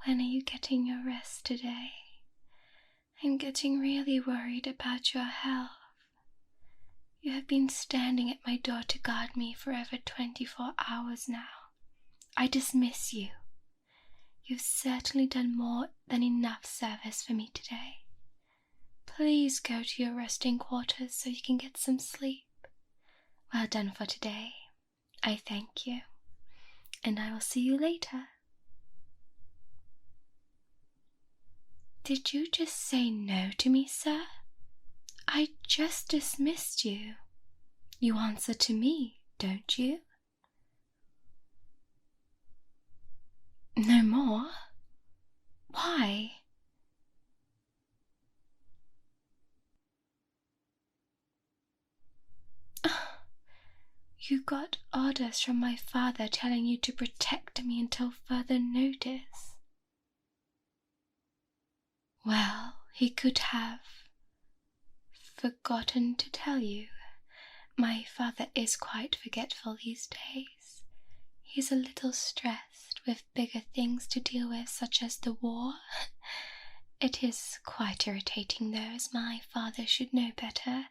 When are you getting your rest today? I'm getting really worried about your health. You have been standing at my door to guard me for over 24 hours now. I dismiss you. You've certainly done more than enough service for me today. Please go to your resting quarters so you can get some sleep. Well done for today. I thank you, and I will see you later. Did you just say no to me, sir? I just dismissed you. You answer to me, don't you? No more? Why? You got orders from my father telling you to protect me until further notice. Well, he could have forgotten to tell you. My father is quite forgetful these days. He's a little stressed with bigger things to deal with, such as the war. It is quite irritating, though, as my father should know better,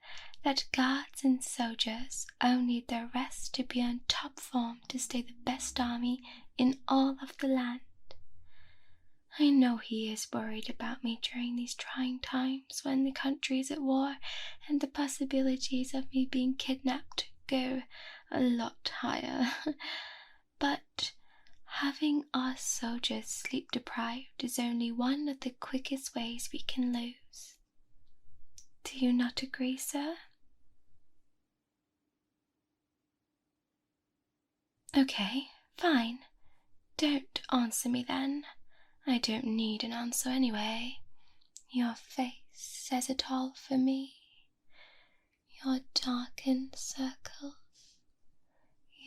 that guards and soldiers all need their rest to be on top form to stay the best army in all of the land. I know he is worried about me during these trying times when the country is at war and the possibilities of me being kidnapped go a lot higher. But having our soldiers sleep deprived is only one of the quickest ways we can lose. Do you not agree, sir? Okay, fine. Don't answer me then. I don't need an answer anyway. Your face says it all for me. Your darkened circles,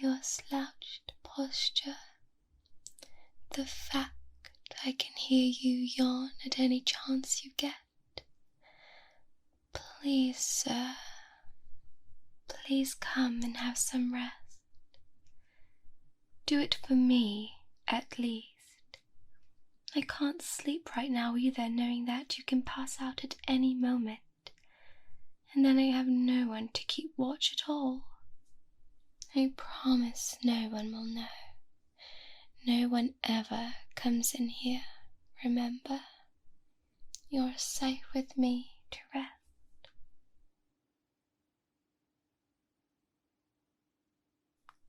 your slouched posture, the fact I can hear you yawn at any chance you get. Please, sir, please come and have some rest. Do it for me, at least. I can't sleep right now either, knowing that you can pass out at any moment, and then I have no one to keep watch at all. I promise no one will know. No one ever comes in here, remember? You're safe with me to rest.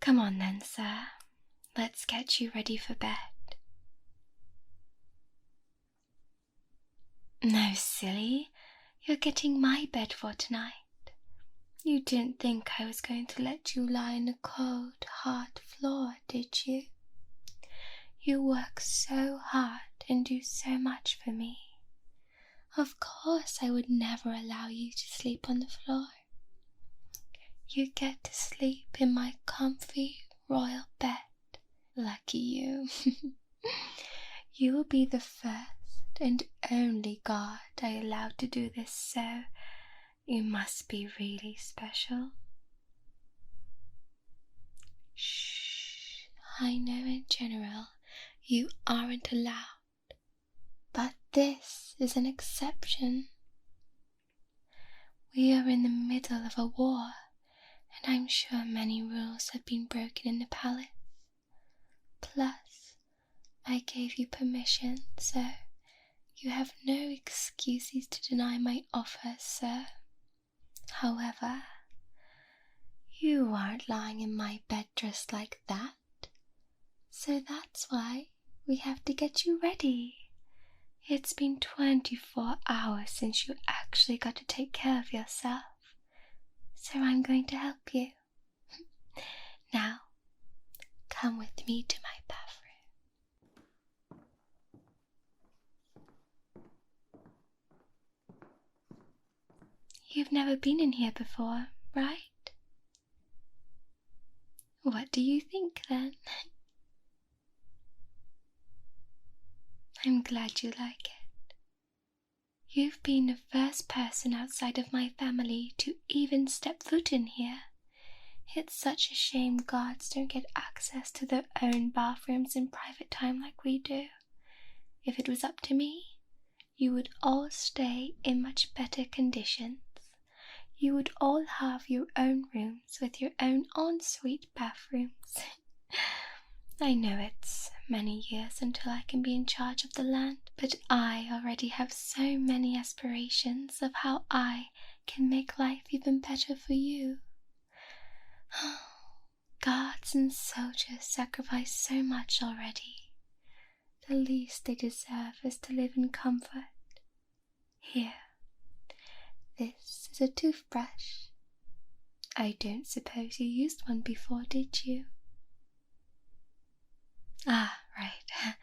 Come on then, sir. Let's get you ready for bed. No, silly. You're getting my bed for tonight. You didn't think I was going to let you lie on the cold, hard floor, did you? You work so hard and do so much for me. Of course I would never allow you to sleep on the floor. You get to sleep in my comfy royal bed. Lucky you. You will be the first and only guard I allowed to do this, so you must be really special. Shh. I know in general you aren't allowed, but this is an exception. We are in the middle of a war, and I'm sure many rules have been broken in the palace. Plus, I gave you permission, so you have no excuses to deny my offer, sir. However, you aren't lying in my bed dressed like that, so that's why we have to get you ready. It's been 24 hours since you actually got to take care of yourself, so I'm going to help you. Now, come with me to my bathroom. You've never been in here before, right? What do you think then? I'm glad you like it. You've been the first person outside of my family to even step foot in here. It's such a shame guards don't get access to their own bathrooms in private time like we do. if it was up to me, you would all stay in much better conditions. You would all have your own rooms with your own ensuite bathrooms. I know it's many years until I can be in charge of the land, but I already have so many aspirations of how I can make life even better for you. Guards and soldiers sacrifice so much already. The least they deserve is to live in comfort. Here, this is a toothbrush. I don't suppose you used one before, did you? Ah, right.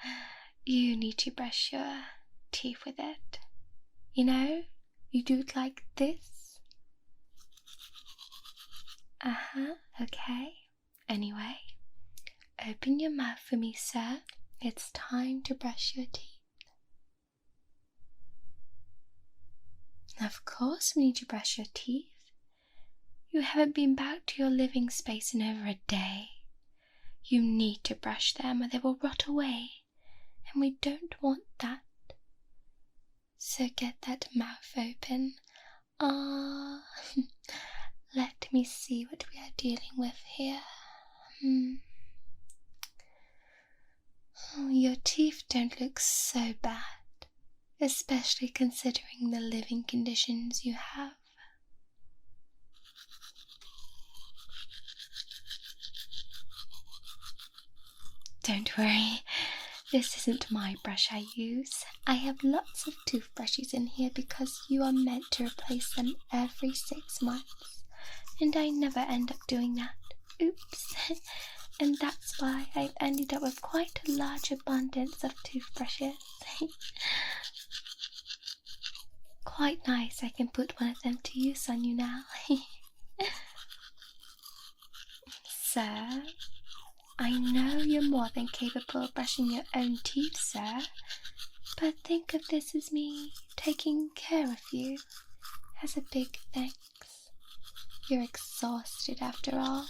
You need to brush your teeth with it. You know, you do it like this. Okay. Anyway, open your mouth for me, sir. It's time to brush your teeth. Of course we need to brush your teeth. You haven't been back to your living space in over a day. You need to brush them or they will rot away, and we don't want that. So get that mouth open. Let me see what we are dealing with here. Oh, your teeth don't look so bad, especially considering the living conditions you have. Don't worry, this isn't my brush I use. I have lots of toothbrushes in here because you are meant to replace them every 6 months, and I never end up doing that. Oops. And that's why I've ended up with quite a large abundance of toothbrushes. Quite nice, I can put one of them to use on you now. Sir, I know you're more than capable of brushing your own teeth, sir, but think of this as me taking care of you as a big thanks. You're exhausted after all,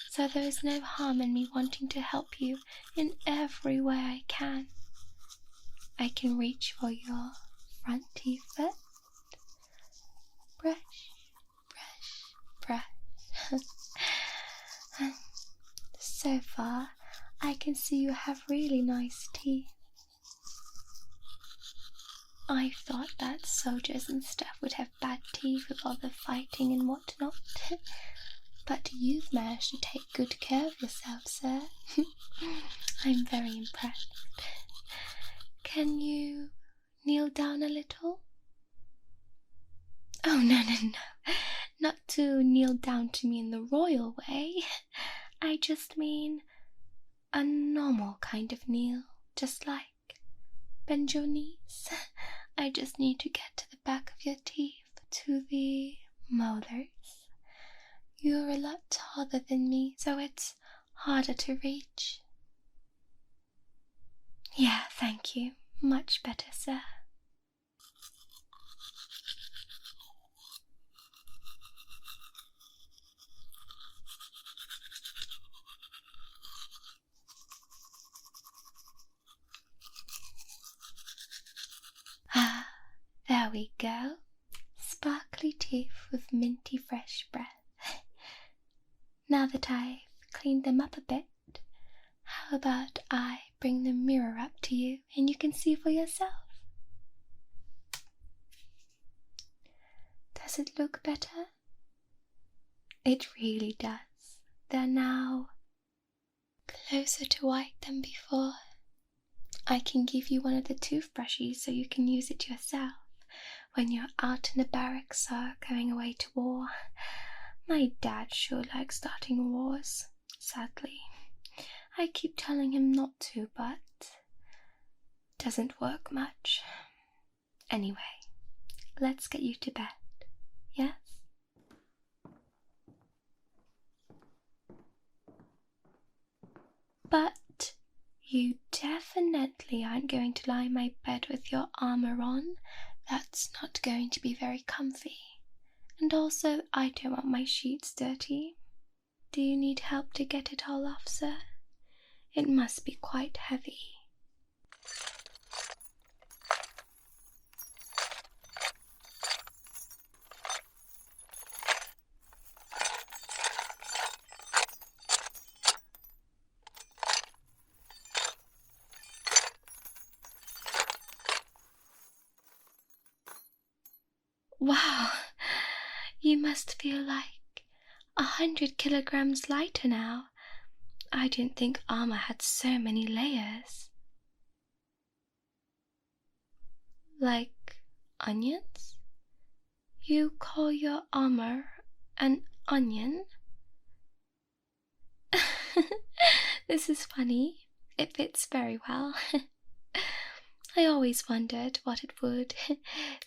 so there is no harm in me wanting to help you in every way I can. I can reach for your front teeth first. Brush, brush, brush. So far, I can see you have really nice teeth. I thought that soldiers and stuff would have bad teeth with all the fighting and whatnot. But you've managed to take good care of yourself, sir. I'm very impressed. Can you kneel down a little? Oh, no. Not to kneel down to me in the royal way. I just mean a normal kind of kneel, just like bend your knees. I just need to get to the back of your teeth, to the molars. You're a lot taller than me, so it's harder to reach. Yeah, thank you. Much better, sir. Ah, there we go. Sparkly teeth with minty fresh breath. Now that I've cleaned them up a bit, how about I bring the mirror up to you and you can see for yourself? Does it look better? It really does. They're now closer to white than before. I can give you one of the toothbrushes so you can use it yourself when you're out in the barracks or going away to war. My dad sure likes starting wars, sadly. I keep telling him not to, but it doesn't work much. Anyway, let's get you to bed, yes? But you definitely aren't going to lie in my bed with your armor on. That's not going to be very comfy. And also, I don't want my sheets dirty. Do you need help to get it all off, sir? It must be quite heavy. Wow, you must feel like 100 kilograms lighter now. I didn't think armor had so many layers. Like onions? You call your armor an onion? This is funny. It fits very well. I always wondered what it would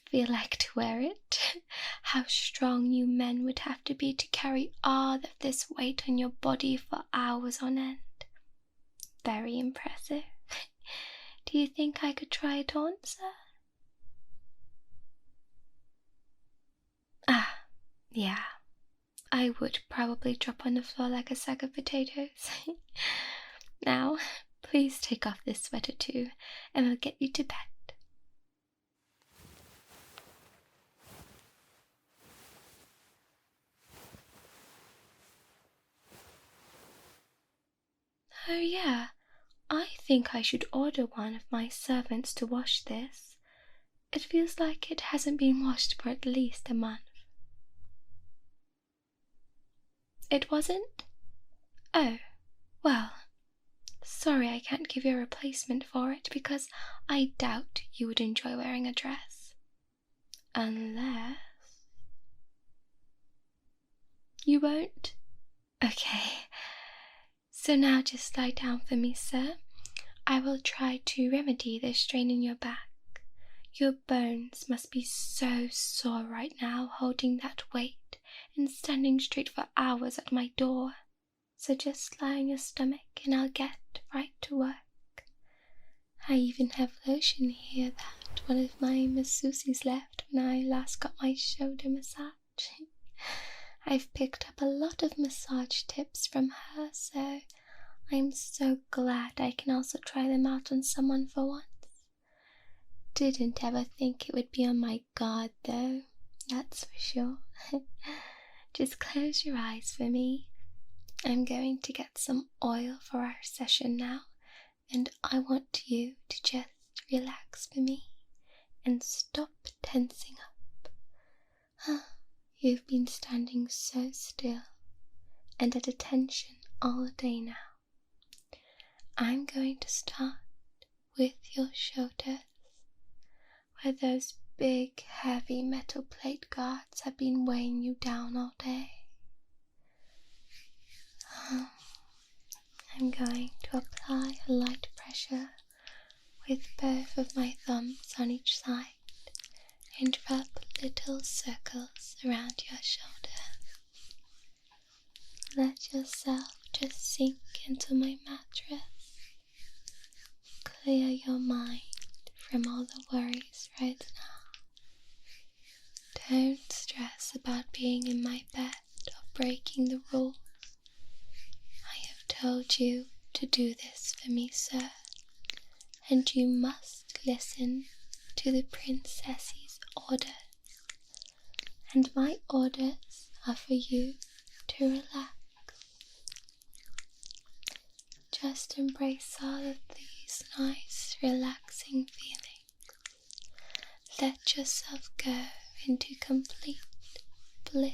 feel like to wear it. How strong you men would have to be to carry all of this weight on your body for hours on end. Very impressive. Do you think I could try it on, sir? Yeah. I would probably drop on the floor like a sack of potatoes. Now, please take off this sweater too, and we'll get you to bed. Oh yeah, I think I should order one of my servants to wash this. It feels like it hasn't been washed for at least a month. It wasn't? Oh, well, sorry I can't give you a replacement for it because I doubt you would enjoy wearing a dress. Unless... You won't? Okay. So now just lie down for me, sir. I will try to remedy the strain in your back. Your bones must be so sore right now holding that weight and standing straight for hours at my door. So just lie on your stomach and I'll get right to work. I even have lotion here that one of my masseuses left when I last got my shoulder massage. I've picked up a lot of massage tips from her, so I'm so glad I can also try them out on someone for once. Didn't ever think it would be on my guard though, that's for sure. Just close your eyes for me. I'm going to get some oil for our session now, and I want you to just relax for me and stop tensing up. You've been standing so still and at attention all day now. I'm going to start with your shoulders, where those big, heavy metal plate guards have been weighing you down all day. I'm going to apply a light pressure with both of my thumbs on each side and rub little circles around your shoulders. Let yourself just sink into my mattress. Clear your mind from all the worries right now. Don't stress about being in my bed or breaking the rules. I have told you to do this for me, sir, and you must listen to the princess's orders. And my orders are for you to relax. Just embrace all of these nice, relaxing feelings. Let yourself go into complete bliss.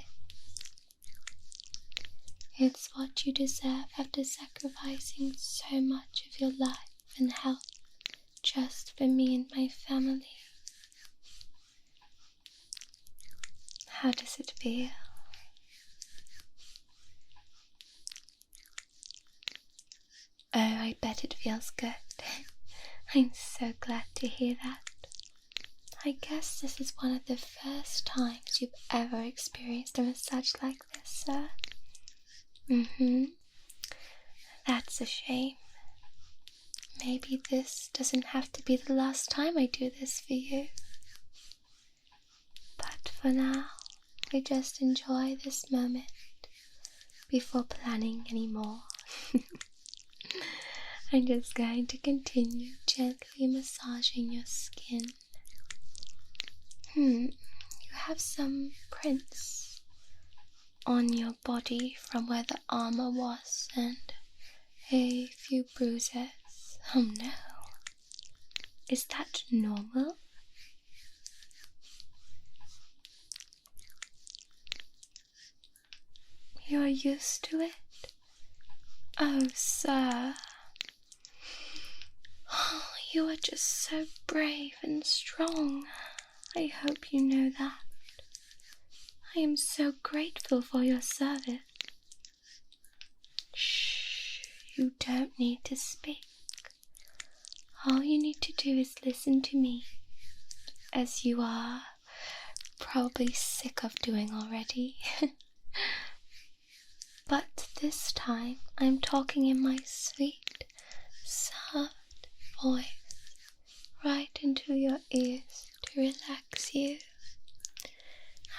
It's what you deserve after sacrificing so much of your life and health just for me and my family. How does it feel? Oh, I bet it feels good. I'm so glad to hear that. I guess this is one of the first times you've ever experienced a massage like this, sir. That's a shame. Maybe this doesn't have to be the last time I do this for you. But for now, we just enjoy this moment before planning any more. I'm just going to continue gently massaging your skin. You have some prints on your body from where the armor was and a few bruises. Oh no. Is that normal? You're used to it? Oh, sir. You are just so brave and strong. I hope you know that. I am so grateful for your service. Shh, you don't need to speak. All you need to do is listen to me, as you are probably sick of doing already. But this time I'm talking in my sweet, soft voice right into your ears to relax you.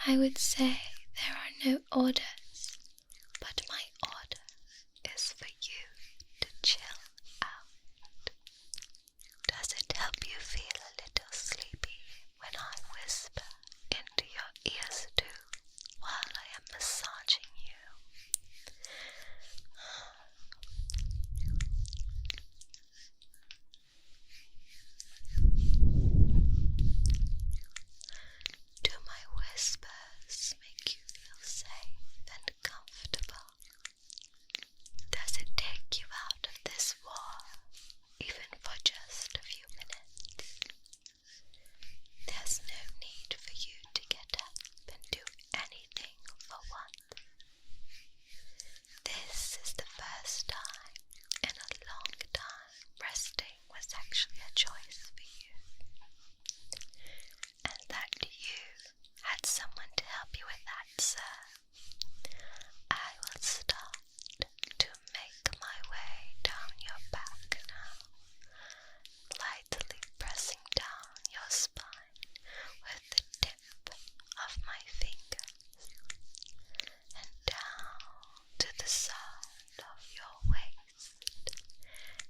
I would say there are no orders, but my order is for you to chill out. Does it help you feel a little sleepy when I whisper into your ears too while I am massaging you? Do my whispers make you feel safe and comfortable? Does it take you out of this war, even for just a few minutes? There's no need for you to get up and do anything for once. This is the first time in a long time resting was actually a choice for you, and that you had someone to help you with that, sir. I will start to make my way down your back now, lightly pressing down your spine with the tip of my fingers, and down to the side of your waist,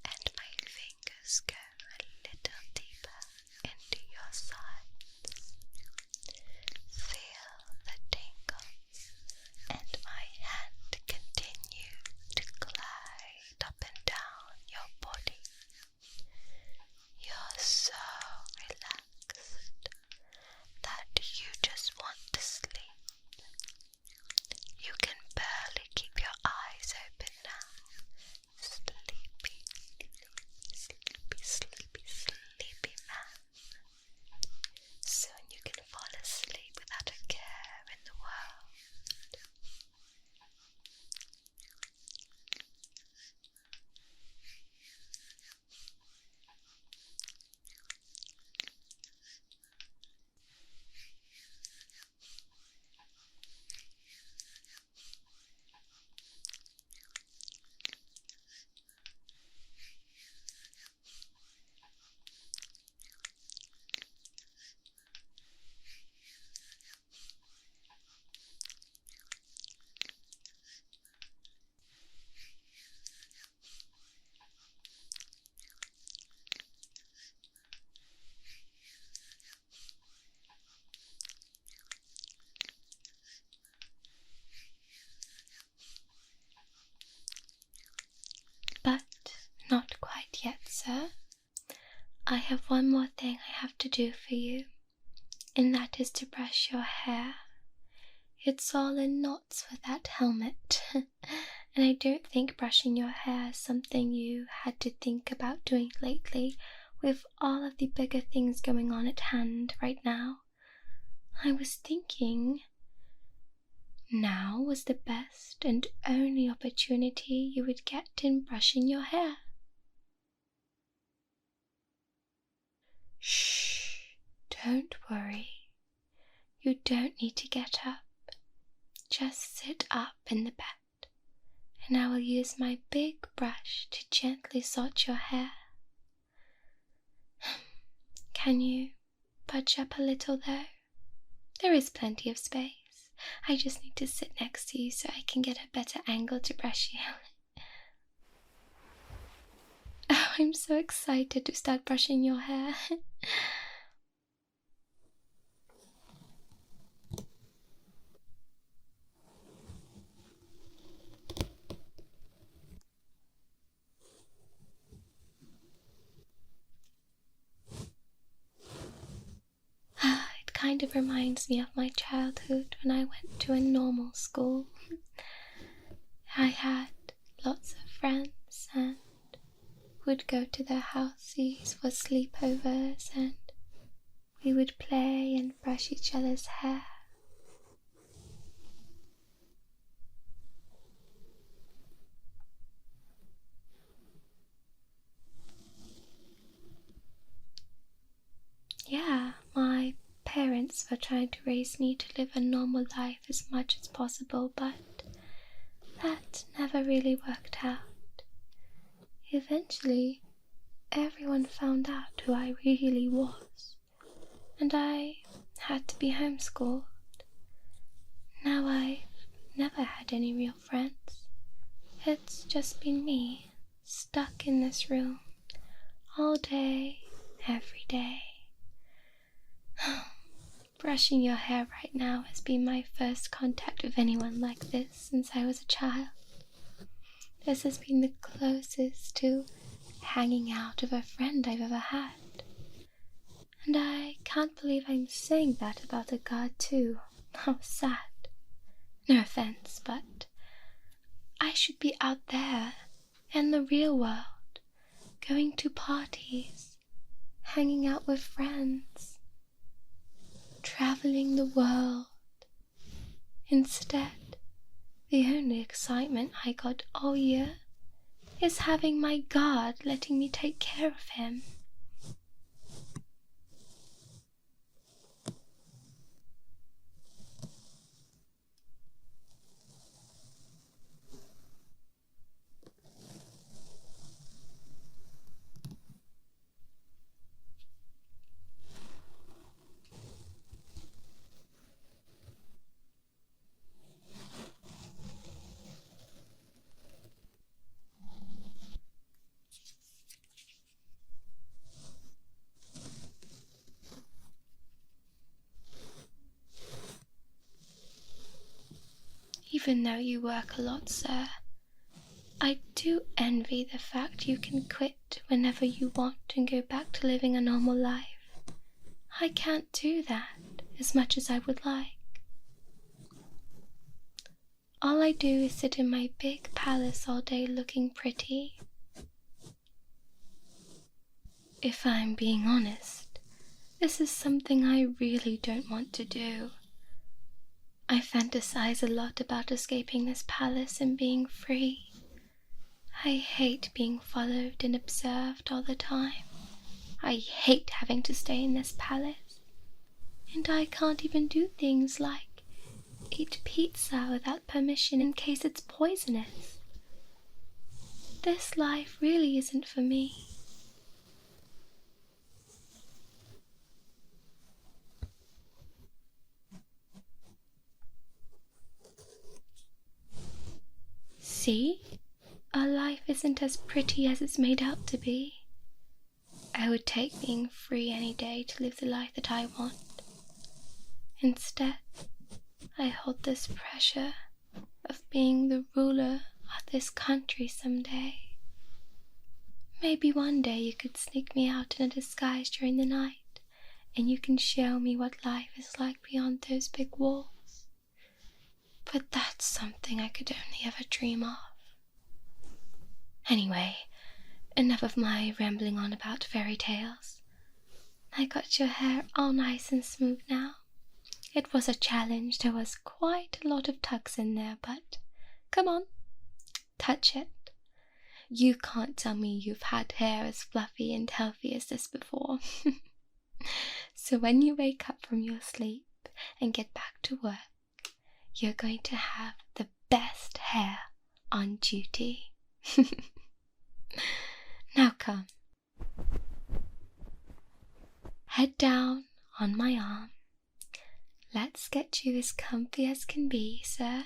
and my fingers go a little deeper into your sides. Feel the tingles, and my hand continue to glide up and down your body. You're so relaxed that you just want to sleep. You can barely keep your eyes open now. Sleepy, sleepy, sleepy, sleepy man. Soon you can fall asleep without a care in the world. But not quite yet, sir. I have one more thing I have to do for you, and that is to brush your hair. It's all in knots with that helmet, and I don't think brushing your hair is something you had to think about doing lately with all of the bigger things going on at hand right now. I was thinking now was the best and only opportunity you would get in brushing your hair. Shh, don't worry. You don't need to get up. Just sit up in the bed, and I will use my big brush to gently sort your hair. Can you budge up a little though? There is plenty of space. I just need to sit next to you so I can get a better angle to brush you. Oh, I'm so excited to start brushing your hair. It kind of reminds me of my childhood when I went to a normal school. I had lots of friends and would go to their houses for sleepovers, and we would play and brush each other's hair. Yeah, my parents were trying to raise me to live a normal life as much as possible, but that never really worked out. Eventually, everyone found out who I really was, and I had to be homeschooled. Now I've never had any real friends. It's just been me, stuck in this room, all day, every day. Brushing your hair right now has been my first contact with anyone like this since I was a child. This has been the closest to hanging out with a friend I've ever had. And I can't believe I'm saying that about a guard too. How sad. No offense, but I should be out there in the real world, going to parties, hanging out with friends, traveling the world. Instead, the only excitement I got all year is having my guard letting me take care of him. Even though you work a lot, sir, I do envy the fact you can quit whenever you want and go back to living a normal life. I can't do that as much as I would like. All I do is sit in my big palace all day looking pretty. If I'm being honest, this is something I really don't want to do. I fantasize a lot about escaping this palace and being free. I hate being followed and observed all the time. I hate having to stay in this palace. And I can't even do things like eat pizza without permission in case it's poisonous. This life really isn't for me. See? Our life isn't as pretty as it's made out to be. I would take being free any day to live the life that I want. Instead, I hold this pressure of being the ruler of this country someday. Maybe one day you could sneak me out in a disguise during the night, and you can show me what life is like beyond those big walls. But that's something I could only ever dream of. Anyway, enough of my rambling on about fairy tales. I got your hair all nice and smooth now. It was a challenge. There was quite a lot of tucks in there, but come on, touch it. You can't tell me you've had hair as fluffy and healthy as this before. So when you wake up from your sleep and get back to work, you're going to have the best hair on duty. Now come. Head down on my arm. Let's get you as comfy as can be, sir.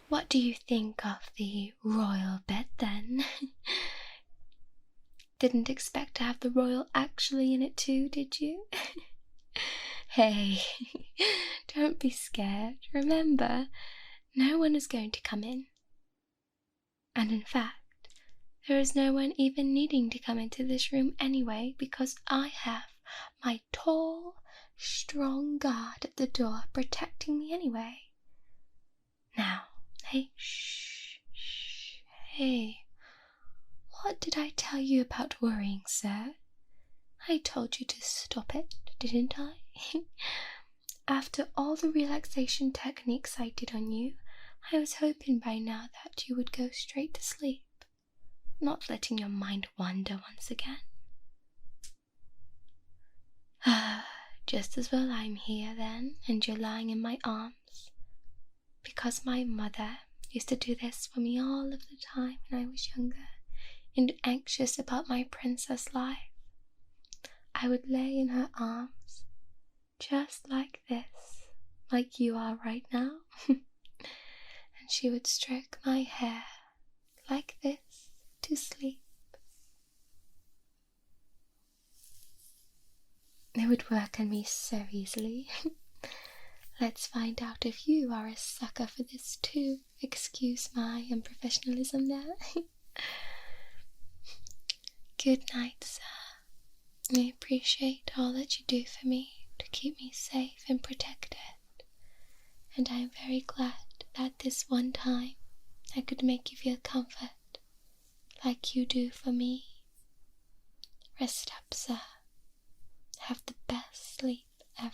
What do you think of the royal bed, then? Didn't expect to have the royal actually in it too, did you? Hey, don't be scared. Remember, no one is going to come in. And in fact, there is no one even needing to come into this room anyway, because I have my tall, strong guard at the door protecting me anyway. Now, hey, hey. What did I tell you about worrying, sir? I told you to stop it, didn't I? After all the relaxation techniques I did on you, I was hoping by now that you would go straight to sleep, not letting your mind wander once again. Just as well I'm here then, and you're lying in my arms, because my mother used to do this for me all of the time when I was younger and anxious about my princess life. I would lay in her arms, just like this, like you are right now, and she would stroke my hair like this to sleep. It would work on me so easily. Let's find out if you are a sucker for this too. Excuse my unprofessionalism there. Good night, sir. I appreciate all that you do for me to keep me safe and protected, and I am very glad that this one time I could make you feel comfort like you do for me. Rest up, sir. Have the best sleep ever.